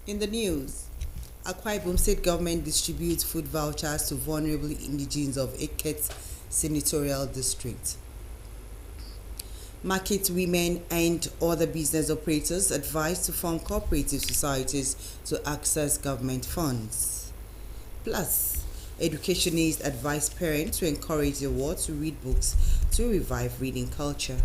In the news, Akwa Ibom State Government distributes food vouchers to vulnerable indigents of Eket Senatorial District. Market women and other business operators advised to form cooperative societies to access government funds. Plus, educationists advise parents to encourage their wards to read books to revive reading culture.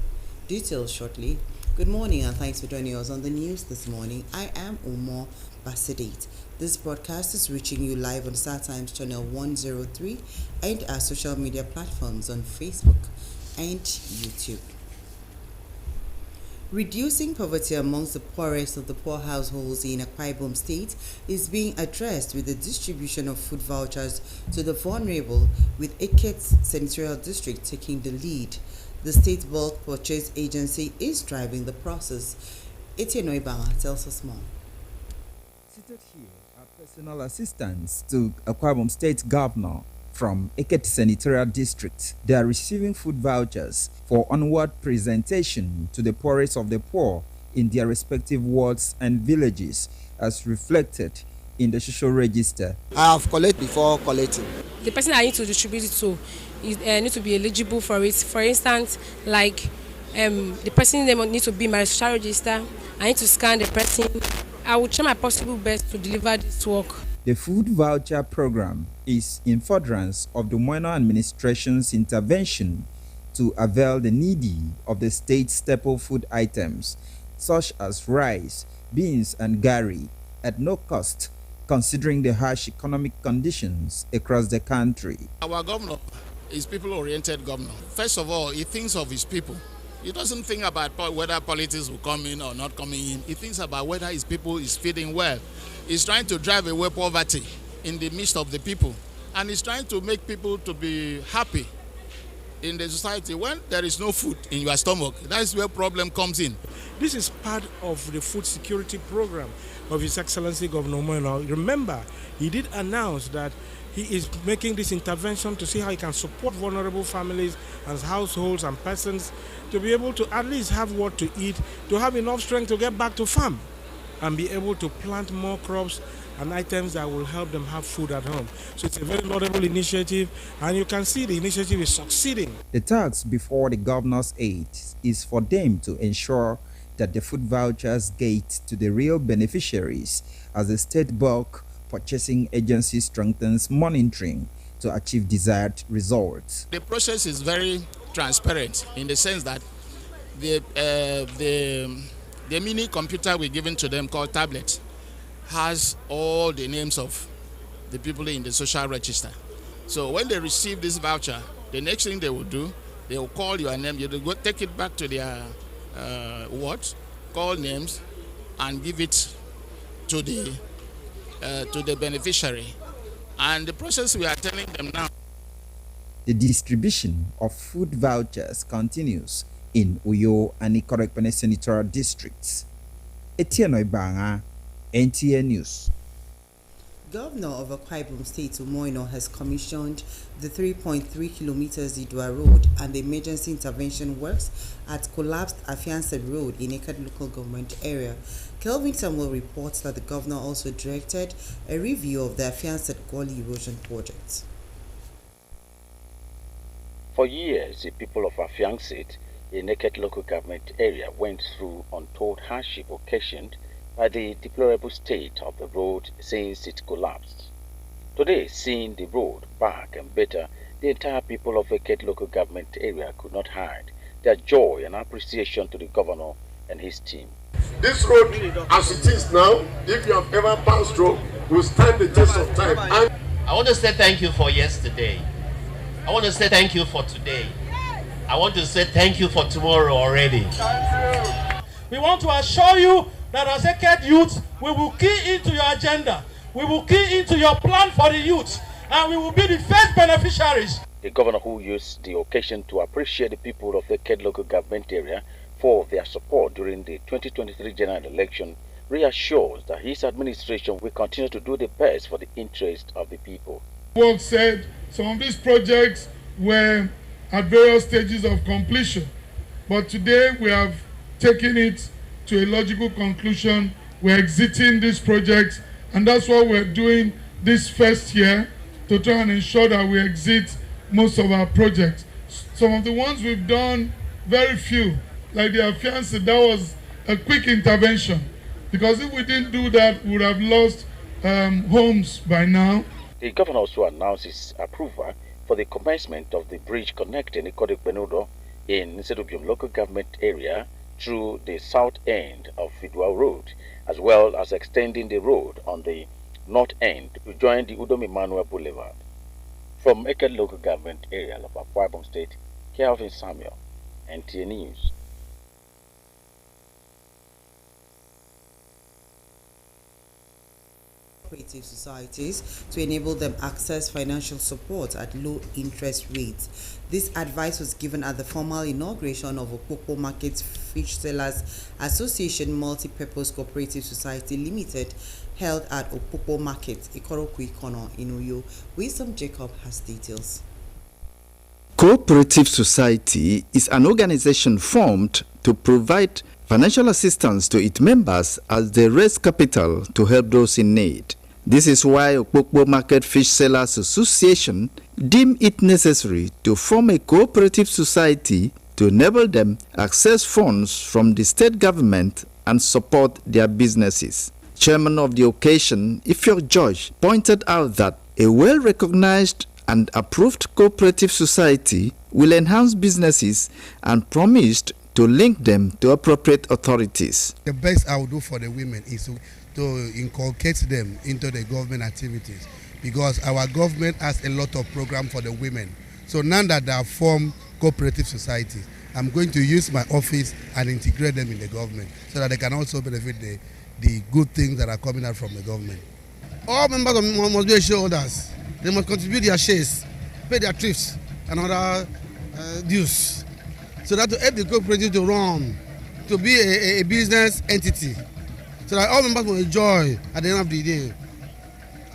Details shortly. Good morning and thanks for joining us on the news this morning. I am Umar Basidate. This broadcast is reaching you live on StarTimes channel 103 and our social media platforms on Facebook and YouTube. Reducing poverty amongst the poorest of the poor households in Akwa Ibom State is being addressed with the distribution of food vouchers to the vulnerable, with Eket Senatorial District taking the lead. The State Bulk Purchase Agency is driving the process. Etienne Oibanga tells us more. Seated here are personal assistants to Akwa Ibom State Governor from Eket Senatorial District. They are receiving food vouchers for onward presentation to the poorest of the poor in their respective wards and villages, as reflected in the social register. I have collected before collecting. The person I need to distribute it to need to be eligible for it. For instance, like the person needs to be my social register. I need to scan the person. I will try my possible best to deliver this work. The food voucher program is in furtherance of the minor administration's intervention to avail the needy of the state's staple food items such as rice, beans and gari at no cost, considering the harsh economic conditions across the country. Our governor is people-oriented governor. First of all, he thinks of his people. He doesn't think about whether politics will come in or not coming in. He thinks about whether his people is feeding well. He's trying to drive away poverty in the midst of the people. And he's trying to make people to be happy in the society. When there is no food in your stomach, that's where problem comes in. This is part of the food security program of His Excellency Governor Moeno. Remember, he did announce that he is making this intervention to see how he can support vulnerable families and households and persons to be able to at least have what to eat, to have enough strength to get back to farm and be able to plant more crops and items that will help them have food at home. So it's a very laudable initiative, and you can see the initiative is succeeding. The task before the governor's aid is for them to ensure that the food vouchers get to the real beneficiaries as the State Bulk Purchasing Agency strengthens monitoring to achieve desired results. The process is very transparent in the sense that the mini computer we're giving to them called tablet has all the names of the people in the social register. So when they receive this voucher, the next thing they will do, they will call your name. You will go take it back to their call names, and give it to the beneficiary. And the process we are telling them now. The distribution of food vouchers continues in Uyo and Ikorekpene Senatorial Districts. Etienne Oibanga, NTN News. Governor of Akwa Ibom State, Umoino, has commissioned the 3.3 kilometers Idua Road and the emergency intervention works at collapsed Afiansed Road in Eket local government area. Kelvin Samuel reports that the governor also directed a review of the Afiansed Gully erosion project. For years, the people of Afiansed in Eket local government area went through untold hardship occasioned by the deplorable state of the road since it collapsed. Today, seeing the road back and better, the entire people of Eket local government area could not hide their joy and appreciation to the governor and his team. This road, as it is now, if you have ever passed through, will stand the test of time. And I want to say thank you for yesterday. I want to say thank you for today. I want to say thank you for tomorrow already. We want to assure you that as Eket youth, we will key into your agenda. We will key into your plan for the youth, and we will be the first beneficiaries. The governor, who used the occasion to appreciate the people of the Eket local government area for their support during the 2023 general election, reassures that his administration will continue to do the best for the interest of the people. Work said some of these projects were at various stages of completion, but today we have taken it to a logical conclusion we're exiting this project, and that's what we're doing this first year to try and ensure that we exit most of our projects. Some of the ones we've done, very few, like the Afiansi, that was a quick intervention, because if we didn't do that, we would have lost homes by now. The governor also announced his approval for the commencement of the bridge connecting Ikodik-Benudo in Nsedubium local government area through the south end of Fidwa Road, as well as extending the road on the north end to join the Udom Emmanuel Boulevard. From Eket local government area of Akwa Ibom State, Kelvin Samuel, NTA News. Cooperative societies to enable them access financial support at low interest rates. This advice was given at the formal inauguration of Okpokpo Market Fish Sellers Association Multi-Purpose Cooperative Society Limited, held at Okpokpo Market, Ikoroku Ikono in Uyo. Wisdom Jacob has details. Cooperative Society is an organization formed to provide financial assistance to its members as they raise capital to help those in need. This is why Okpokpo Market Fish Sellers Association deemed it necessary to form a cooperative society to enable them access funds from the state government and support their businesses. Chairman of the occasion, Ifyor George, pointed out that a well-recognized and approved cooperative society will enhance businesses and promised to link them to appropriate authorities. The best I will do for the women is to inculcate them into the government activities, because our government has a lot of programs for the women. So now that they have formed cooperative societies, I'm going to use my office and integrate them in the government so that they can also benefit the good things that are coming out from the government. All members must be shareholders. They must contribute their shares, pay their thrifts and other dues, so that to help the cooperative to run, to be a business entity, so that all members will enjoy at the end of the day.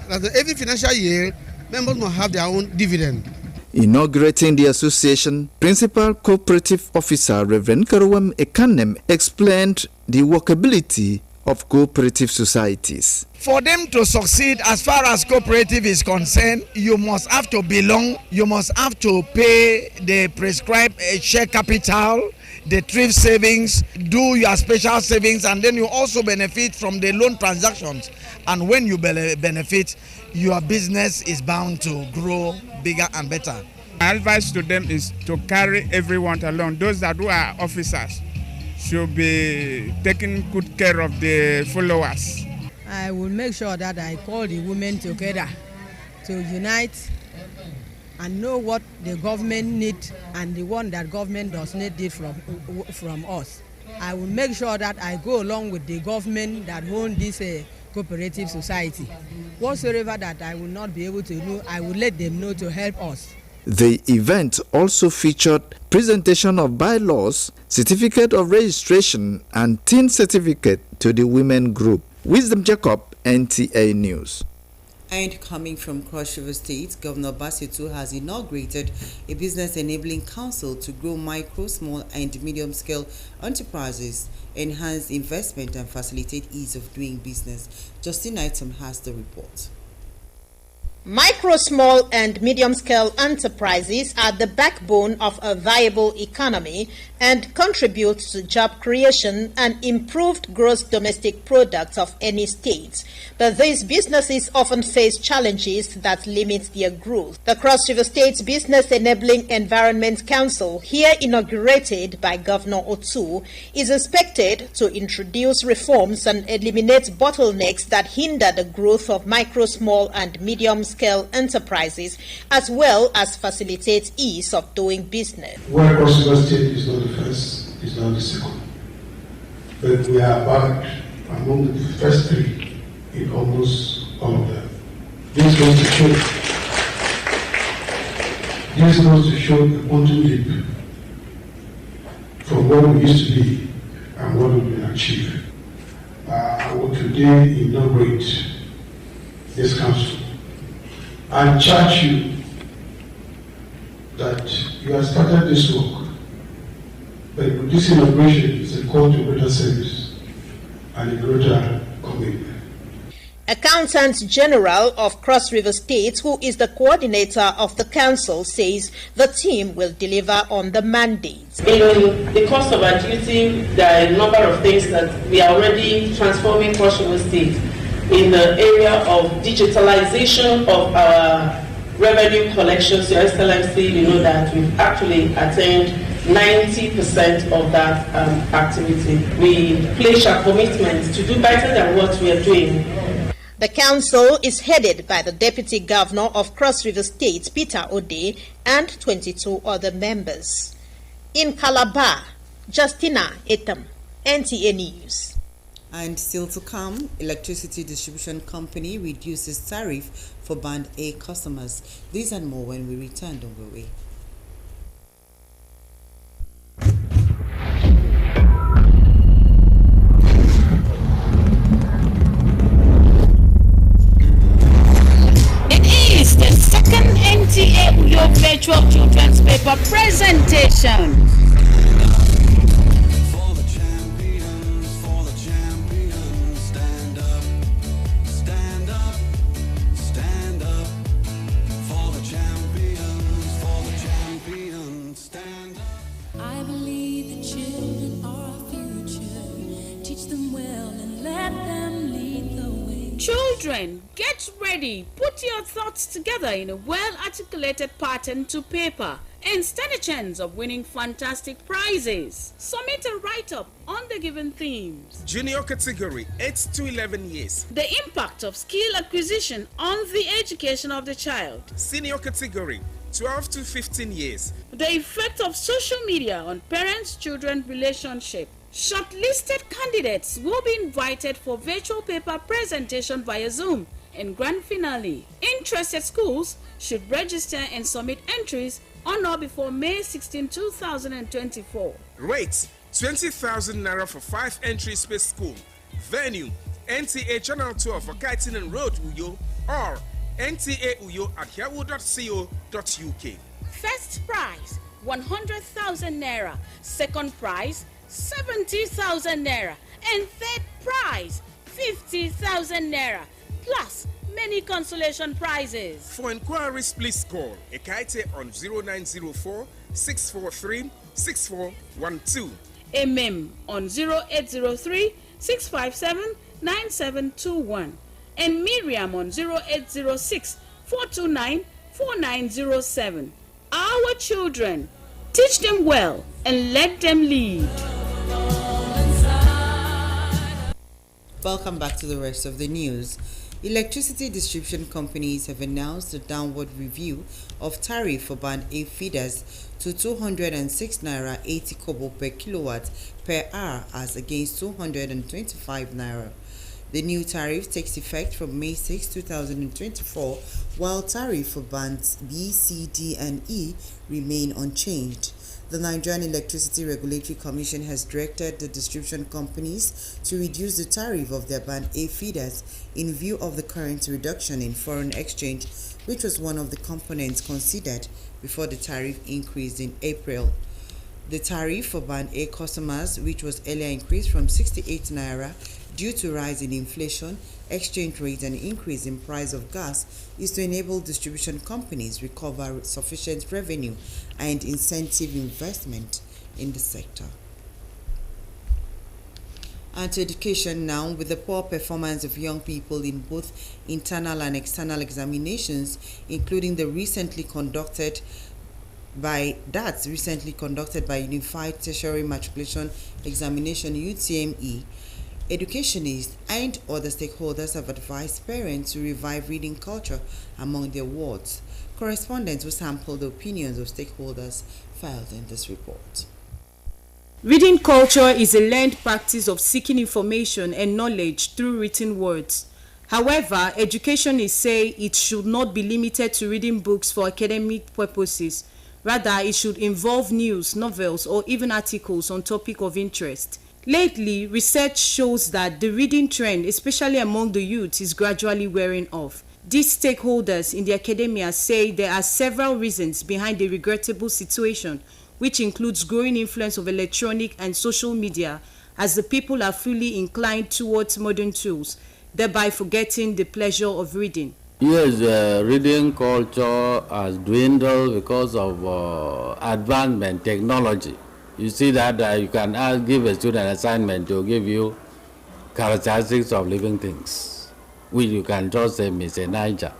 That every financial year, members must have their own dividend. Inaugurating the association, Principal Cooperative Officer Reverend Karuwam Ekanem explained the workability of cooperative societies. For them to succeed as far as cooperative is concerned, you must have to belong, you must have to pay the prescribed share capital, the thrift savings, do your special savings, and then you also benefit from the loan transactions. And when you benefit, your business is bound to grow bigger and better. My advice to them is to carry everyone along. Those that who are officers should be taking good care of the followers. I will make sure that I call the women together to unite and know what the government needs and the one that government does not need from us. I will make sure that I go along with the government that owns this cooperative society. Whatsoever that I will not be able to do, I will let them know to help us. The event also featured presentation of bylaws, certificate of registration, and teen certificate to the women group. Wisdom Jacob, NTA News. And coming from Cross River State, Governor Basitu has inaugurated a business enabling council to grow micro, small, and medium-scale enterprises, enhance investment, and facilitate ease of doing business. Justin Item has the report. Micro, small, and medium-scale enterprises are the backbone of a viable economy and contribute to job creation and improved gross domestic product of any state. But these businesses often face challenges that limit their growth. The Cross River State Business Enabling Environment Council, here inaugurated by Governor Otu, is expected to introduce reforms and eliminate bottlenecks that hinder the growth of micro, small, and medium-scale enterprises, as well as facilitate ease of doing business. Where Cross River State is not the first, is not the second, but we are about among the first three in almost all of them. This goes to show the quantum leap from what we used to be and what we will achieve. I will today inaugurate this council. I charge you that you have started this work, but this inauguration is a call to greater service and a greater commitment. Accountant General of Cross River State, who is the coordinator of the council, says the team will deliver on the mandate. In the course of our duty, there are a number of things that we are already transforming Cross River State in the area of digitalization of our revenue collections. Your Excellency, you know that we've actually attained 90% of that activity. We pledge our commitment to do better than what we are doing. The council is headed by the Deputy Governor of Cross River State, Peter Ode, and 22 other members. In Calabar, Justina Etam, NTA News. And still to come, electricity distribution company reduces tariff for Band A customers. These and more when we return. Don't go away. NTA Uyo Virtual Children's Paper Presentation. I believe the children are our future. Teach them well and let them lead the way. Children, get ready. Put your thoughts together in a well-articulated pattern to paper and stand a chance of winning fantastic prizes. Submit a write-up on the given themes. Junior category, 8 to 11 years. The impact of skill acquisition on the education of the child. Senior category, 12 to 15 years. The effect of social media on parents-children relationship. Shortlisted candidates will be invited for virtual paper presentation via Zoom and grand finale. Interested schools should register and submit entries on or before May 16, 2024. Rate, 20,000 Naira for 5 entries per school. Venue, NTA Channel 12 for Kaitinen Road, Uyo, or NTA Uyo at yahoo.co.uk. First prize, 100,000 Naira. Second prize, 70,000 Naira. And third prize, 50,000 Naira. Plus many consolation prizes. For inquiries, please call Ekaite on 0904 643 6412. MIM on 0803 657 9721. And Miriam on 0806 429 4907. Our children, teach them well and let them lead. Welcome back to the rest of the news. Electricity distribution companies have announced a downward review of tariff for Band A feeders to 206 Naira 80 kobo per kilowatt per hour as against 225 Naira. The new tariff takes effect from May 6, 2024, while tariff for bands B, C, D, and E remain unchanged. The Nigerian Electricity Regulatory Commission has directed the distribution companies to reduce the tariff of their Band A feeders in view of the current reduction in foreign exchange, which was one of the components considered before the tariff increased in April. The tariff for Band A customers, which was earlier increased from 68 Naira due to rise in inflation, exchange rate, and increase in price of gas, is to enable distribution companies recover sufficient revenue and incentive investment in the sector. And to education now, with the poor performance of young people in both internal and external examinations, including the recently conducted by Unified Tertiary Matriculation Examination (UTME), educationists and other stakeholders have advised parents to revive reading culture among their wards. Correspondents will sample the opinions of stakeholders filed in this report. Reading culture is a learned practice of seeking information and knowledge through written words. However, educationists say it should not be limited to reading books for academic purposes. Rather, it should involve news, novels, or even articles on topic of interest. Lately, research shows that the reading trend, especially among the youth, is gradually wearing off. These stakeholders in the academia say there are several reasons behind the regrettable situation, which includes growing influence of electronic and social media as the people are fully inclined towards modern tools, thereby forgetting the pleasure of reading. Yes, reading culture has dwindled because of advancement technology. You see that you can give a student assignment to give you characteristics of living things, which you can just say nature,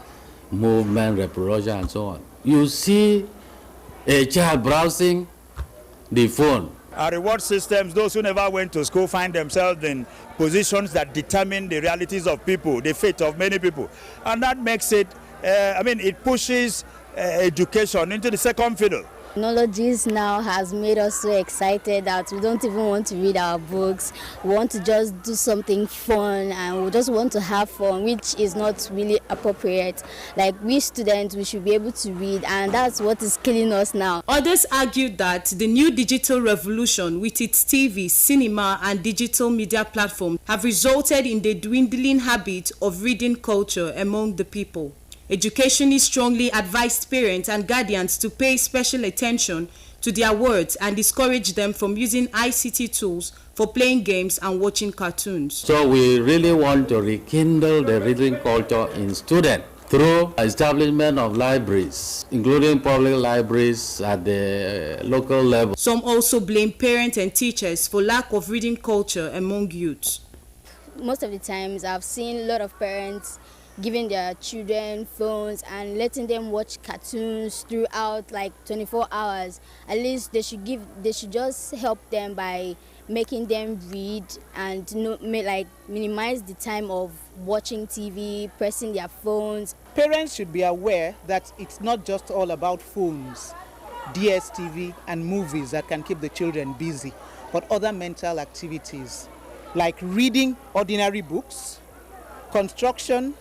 movement, reproduction, and so on. You see a child browsing the phone. Our reward systems, those who never went to school find themselves in positions that determine the realities of people, the fate of many people. And that makes it, it pushes education into the second fiddle. Technologies now has made us so excited that we don't even want to read our books. We want to just do something fun and we just want to have fun, which is not really appropriate. Like we students, we should be able to read, and that's what is killing us now. Others argued that the new digital revolution with its TV, cinema and digital media platforms have resulted in the dwindling habit of reading culture among the people. Educationists strongly advised parents and guardians to pay special attention to their words and discourage them from using ICT tools for playing games and watching cartoons. So we really want to rekindle the reading culture in students through establishment of libraries, including public libraries at the local level. Some also blame parents and teachers for lack of reading culture among youth. Most of the times I've seen a lot of parents giving their children phones and letting them watch cartoons throughout like 24 hours. At least they should just help them by making them read and minimize the time of watching TV, pressing their phones. Parents should be aware that it's not just all about phones, DSTV and movies that can keep the children busy, but other mental activities like reading ordinary books, construction,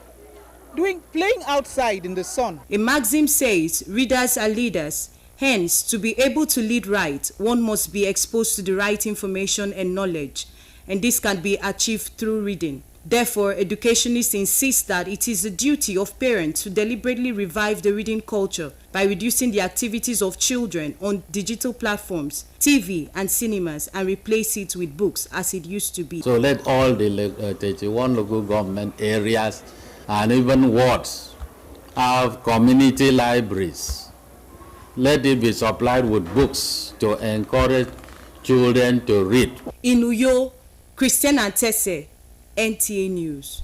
playing outside in the sun. A maxim says, readers are leaders. Hence, to be able to lead right, one must be exposed to the right information and knowledge, and this can be achieved through reading. Therefore, educationists insist that it is the duty of parents to deliberately revive the reading culture by reducing the activities of children on digital platforms, TV and cinemas, and replace it with books as it used to be. So let all the 31 local government areas and even wards have community libraries. Let it be supplied with books to encourage children to read. In Uyo, Christian Antese, NTA News.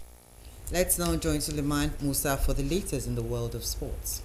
Let's now join Suleiman Musa for the latest in the world of sports.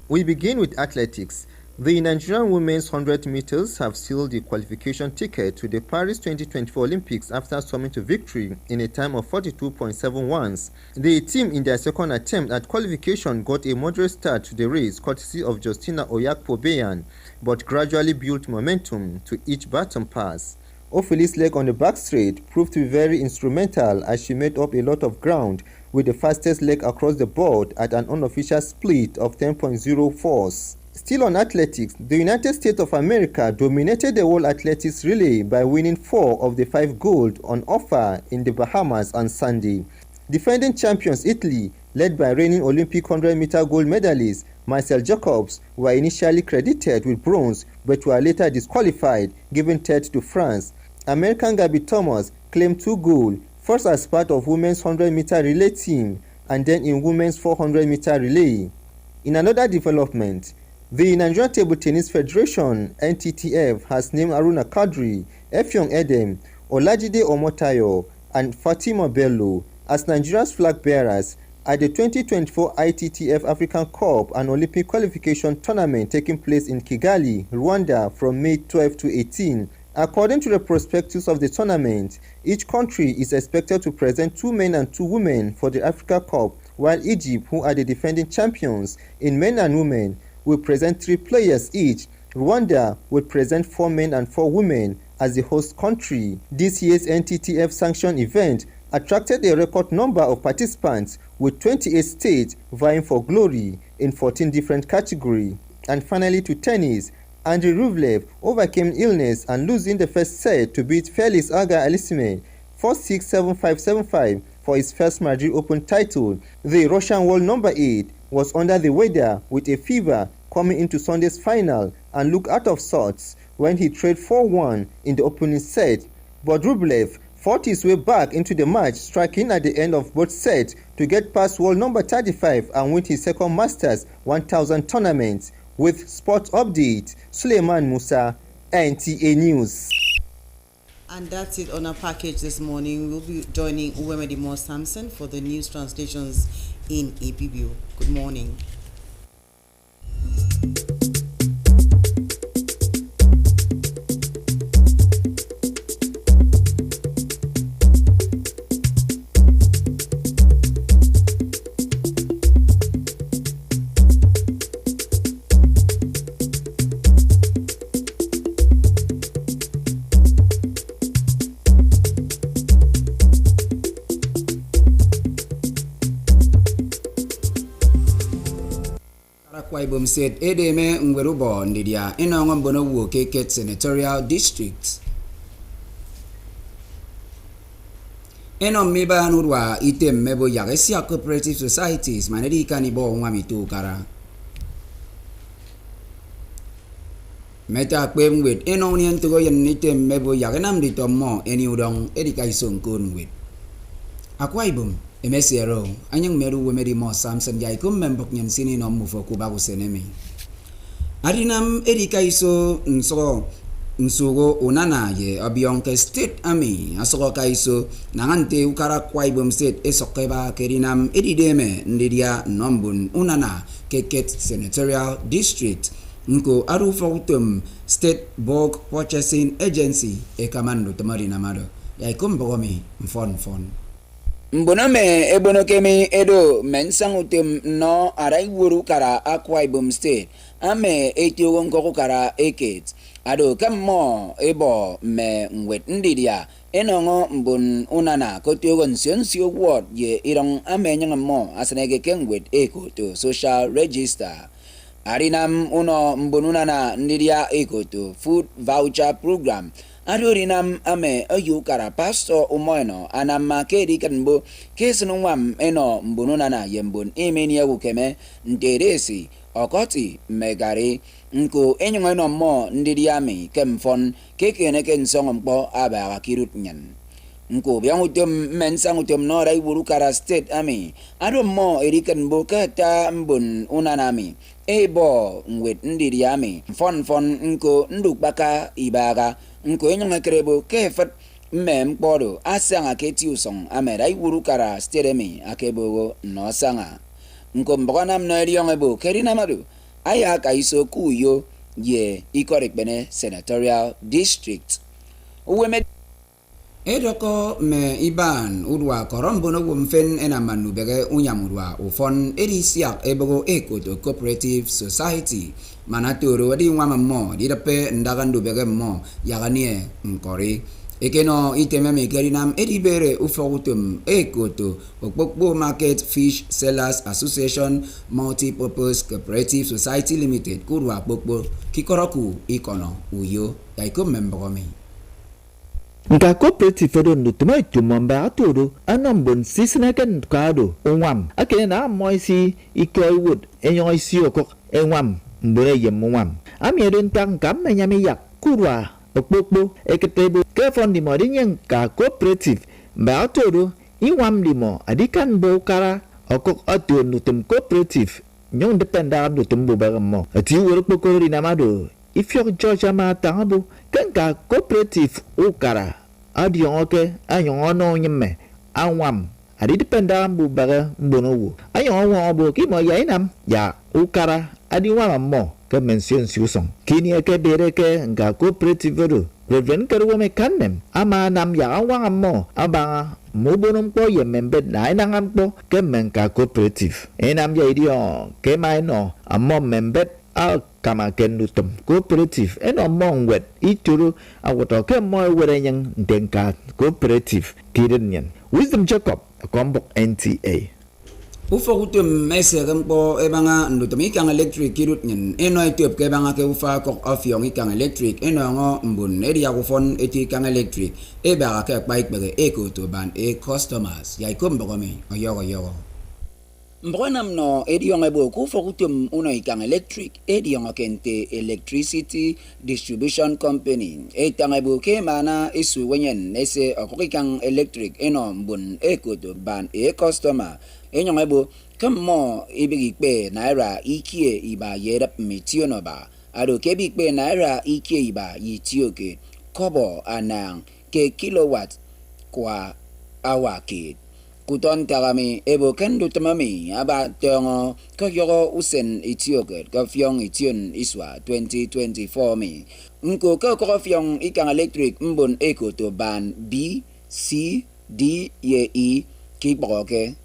We begin with athletics. The Nigerian women's 100 meters have sealed the qualification ticket to the Paris 2024 Olympics after summing to victory in a time of 42.71. The team in their second attempt at qualification got a moderate start to the race courtesy of Justina Oyakpo-Beyan, but gradually built momentum to each baton pass. Opheli's leg on the back straight proved to be very instrumental as she made up a lot of ground with the fastest leg across the board at an unofficial split of 10.04. Still on athletics, the United States of America dominated the World Athletics Relay by winning 4 of the 5 gold on offer in the Bahamas on Sunday. Defending champions Italy, led by reigning Olympic 100-meter gold medalist Marcel Jacobs, were initially credited with bronze but were later disqualified, giving third to France. American Gabby Thomas claimed 2 gold, first as part of women's 100-meter relay team and then in women's 400-meter relay. In another development, the Nigerian Table Tennis Federation (NTTF) has named Aruna Kadri, Effiong Edem, Olajide Omotayo, and Fatima Bello as Nigeria's flag bearers at the 2024 ITTF African Cup and Olympic qualification tournament taking place in Kigali, Rwanda from May 12 to 18. According to the prospectus of the tournament, each country is expected to present 2 men and 2 women for the Africa Cup, while Egypt, who are the defending champions in men and women, will present 3 players each. Rwanda will present 4 men and 4 women as the host country. This year's NTTF sanctioned event attracted a record number of participants, with 28 states vying for glory in 14 different categories. And finally to tennis, Andrei Rublev overcame illness and losing the first set to beat Felix Auger-Aliassime 4-6, 7-5, 7-5 for his first Madrid Open title. The Russian world number 8 was under the weather with a fever coming into Sunday's final and looked out of sorts when he trailed 4-1 in the opening set, but Rublev fought his way back into the match, striking at the end of both sets to get past world number 35 and win his second Masters 1000 tournament. With Sport Update, Suleiman Musa, NTA News. And that's it on our package this morning. We'll be joining Uwemedi Moore Samson for the news translations in APBO. Good morning. Ibom said Edeme Ngwerubo Ndidia Inongom Bonowo Keket Senatorial District. Enom Meba Nurwa Item Mebo Yagesia Cooperative Societies Manedi Kanibo Wamitu Kara. Meta Quem with Enonian to go and Item Mebo Yaganam Ditomo Eni Udong Edikaison Kun with Akwa Ibom. MSRO, anyang meru wemedi mo Samson Yaikum membok nyan sini no mufo kubago senemi. Arinam erika iso nsugo unana ye abiyonke state army asoko kaiso nangante ukara kwa Ibom state esokeba kerinam edideme ndidia nombun unana keket senatorial district nko arufa utum state bulk purchasing agency ekamando tamari namado Yaikum bogomi mfon. Mboname ebonokemi edo mensang utem no arai wuru kara Akwa Ibom state ame etiogon koko kara eket ado kammo ebo me ngwet ndidia enongo mbon unana kotiogon sionsio ward ye irong ame nyangamo asanege kengwet eko to social register arinam uno mbonunana ndidia eko to food voucher program Adorinam ame ayukara pastor umoino anama kedi kanbo kesunwam eno mbununana yembun imenia wukeme nteresi okoti megari nko enyongeno mo ndidiami kemfon kekene kensongompo aba kirut nyan nko byangutum mensangutum no rai burukara state ami ado mo erikanbo kata mbun unanami ebo ngwet ndidiami fon nko ndukbaka ibaga nko enyonga krebo kefat mem bodo asanga ketiusong amera iwuru kara steremi akebogo no sanga nko mboganam no eriyongebo kerina madu aya kaiso kuyo ye ikorek bene senatorial district uweme edoko me iban udwa korombono wumfen enamanu bege unyamudwa ufon edisiak ebogo ekoto cooperative society manatoro wadi wamamo didape ndagandu bege mo yaganie nkori ekeno iteme mekerinam edibere ufogutum ekoto okpokpo market fish sellers association multi-purpose cooperative society limited kurwa pokpo kikoroku ikono uyo yaiko membogomi Nka cooperative fedo nutuma itumamba atoro anambon sisnaken kado onwam akene na moisi ikoywood enyo isi okok enwam mbore yemwam amieden tang kam menyami yak kurwa okpokpo eketebo kefon di modinyen ka cooperative mba atoro iwam dimo adikan bokara okok atun nutum cooperative nyong dependa nutum bobagamo ati workpokoro dinamado ifyok George Amatangabo kenka cooperative ukara adiongoke anyongono nyemme anwam adi dependa mbubaga mbonowo anyongo kimo yainam ya ukara adi wamamo ke mention siusong kini eke bereke nga cooperative do reven kerwo kanem ama nam ya wamamo abanga mubonom po yemembe na inangam po ke menka cooperative enam ya idio ke maino amo membe al kama kenutum cooperative eno mongwet ituru awotoke moy werenyang denka cooperative kirenyan Wisdom Jacob kombok NTA ufogutum mesegempo ebanga ndutum ikang electric kirut nyen eno etiop ke banga ke ufa kok afyong ikang electric eno ngo mbun eri yakufon eti ikang electric eba ke bike bege eko to ban e customers yaikom bogome oyogo Mbona mno ediong ebo ku fokutum uno ikang electric ediong kente electricity distribution company etang ebo ke mana isu wenyen ese okikang electric eno mbun ekoto ban customer enyong ebo kemo ibigikpe naira ikie iba yerap mitiono ba ado kebikpe naira ikie iba yitioke kobo anang ke kilowatt kwa awake kuton tagami ebo kendu tamami aba tongo koyogo usen itioke kafyong ition iswa 2024 mi nko ko fyong ikang electric mbon eko to ban B C D E kiboke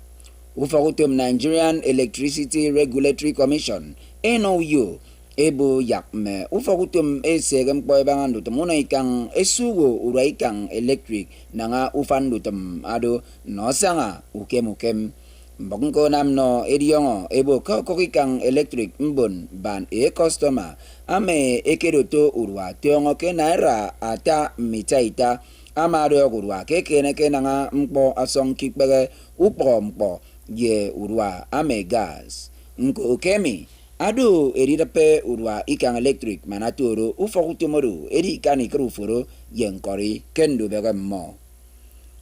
ufakutum Nigerian Electricity Regulatory Commission NOU ebo yakme ufakutum esegem poebangan dutum muna ikang esugo ura ikang electric nanga ufan dutum ado nosanga ukem mbongko namno ediongo ebo kokikang electric mbon ban customer ame ekedoto urwa tiongo ke naira ata mitaita amado urwa kekene nanga mpo asong kipege mpo ye urwa ame gas nko kemi ado eridape urwa ikang electric manatoro ufokutumoru eri ikani kruforo yenkori kendo bega mo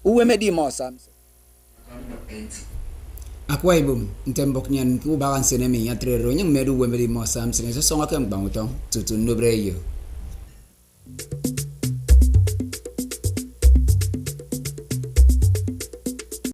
uwemedi mo sam Akwa Ibom ntembok nyan ku bagan senemi yatrero nyang medu wemedi mo sam sene so songa kem bangutong tutun nobre yo